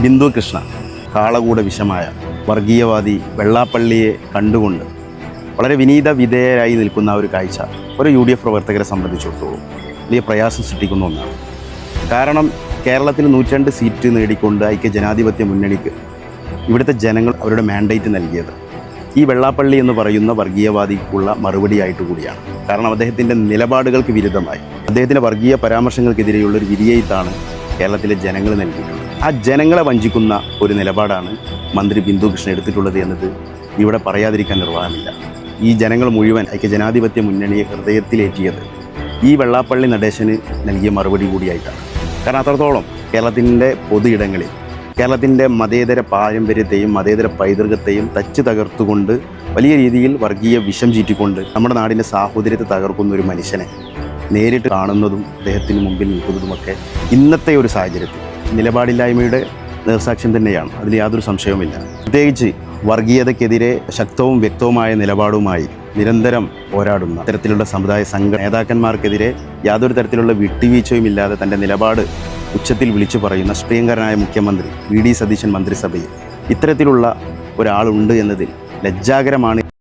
ബിന്ദു കൃഷ്ണ കാളകൂട വിഷമായ വർഗീയവാദി വെള്ളാപ്പള്ളിയെ കണ്ടുകൊണ്ട് വളരെ വിനീത വിധേയരായി നിൽക്കുന്ന ഒരു കാഴ്ച ഒരു UDF പ്രവർത്തകരെ സംബന്ധിച്ചിടത്തോളം വലിയ പ്രയാസം സൃഷ്ടിക്കുന്ന ഒന്നാണ്. കാരണം കേരളത്തിൽ 102 സീറ്റ് നേടിക്കൊണ്ട് ഐക്യജനാധിപത്യ മുന്നണിക്ക് ഇവിടുത്തെ ജനങ്ങൾ അവരുടെ മാൻഡേറ്റ് നൽകിയത് ഈ വെള്ളാപ്പള്ളി എന്ന് പറയുന്ന വർഗീയവാദിക്കുള്ള മറുപടിയായിട്ട് കൂടിയാണ്. കാരണം അദ്ദേഹത്തിൻ്റെ നിലപാടുകൾക്ക് വിരുദ്ധമായി അദ്ദേഹത്തിൻ്റെ വർഗീയ പരാമർശങ്ങൾക്കെതിരെയുള്ള ഒരു വിധിയെഴുത്താണ് കേരളത്തിലെ ജനങ്ങൾ നൽകിയിട്ടുള്ളത്. ആ ജനങ്ങളെ വഞ്ചിക്കുന്ന ഒരു നിലപാടാണ് മന്ത്രി ബിന്ദു കൃഷ്ണ എടുത്തിട്ടുള്ളത് എന്നത് ഇവിടെ പറയാതിരിക്കാൻ നിർവാഹമില്ല. ഈ ജനങ്ങൾ മുഴുവൻ ഐക്യജനാധിപത്യ മുന്നണിയെ ഹൃദയത്തിലേറ്റിയത് ഈ വെള്ളാപ്പള്ളി നടേശന് നൽകിയ മറുപടി കൂടിയായിട്ടാണ്. കാരണം അത്രത്തോളം കേരളത്തിൻ്റെ പൊതു ഇടങ്ങളിൽ കേരളത്തിൻ്റെ മതേതര പാരമ്പര്യത്തെയും മതേതര പൈതൃകത്തെയും തച്ച് തകർത്തുകൊണ്ട് വലിയ രീതിയിൽ വർഗീയ വിഷം ചീറ്റിക്കൊണ്ട് നമ്മുടെ നാടിൻ്റെ സാഹോദര്യത്തെ തകർക്കുന്ന ഒരു മനുഷ്യനെ നേരിട്ട് കാണുന്നതും അദ്ദേഹത്തിന് മുമ്പിൽ നിൽക്കുന്നതുമൊക്കെ ഇന്നത്തെ ഒരു സാഹചര്യത്തിൽ നിലപാടില്ലായ്മയുടെ നേർസാക്ഷ്യം തന്നെയാണ്. അതിൽ യാതൊരു സംശയവുമില്ല. പ്രത്യേകിച്ച് വർഗീയതയ്ക്കെതിരെ ശക്തവും വ്യക്തവുമായ നിലപാടുമായി നിരന്തരം പോരാടുന്ന തരത്തിലുള്ള സമുദായ സംഘ നേതാക്കന്മാർക്കെതിരെ യാതൊരു തരത്തിലുള്ള വിട്ടുവീഴ്ചയും ഇല്ലാതെ തൻ്റെ നിലപാട് ഉച്ചത്തിൽ വിളിച്ചു പറയുന്ന പ്രിയങ്കരനായ മുഖ്യമന്ത്രി VD സതീശൻ മന്ത്രിസഭയിൽ ഇത്തരത്തിലുള്ള ഒരാളുണ്ട് എന്നതിൽ ലജ്ജാകരമാണ്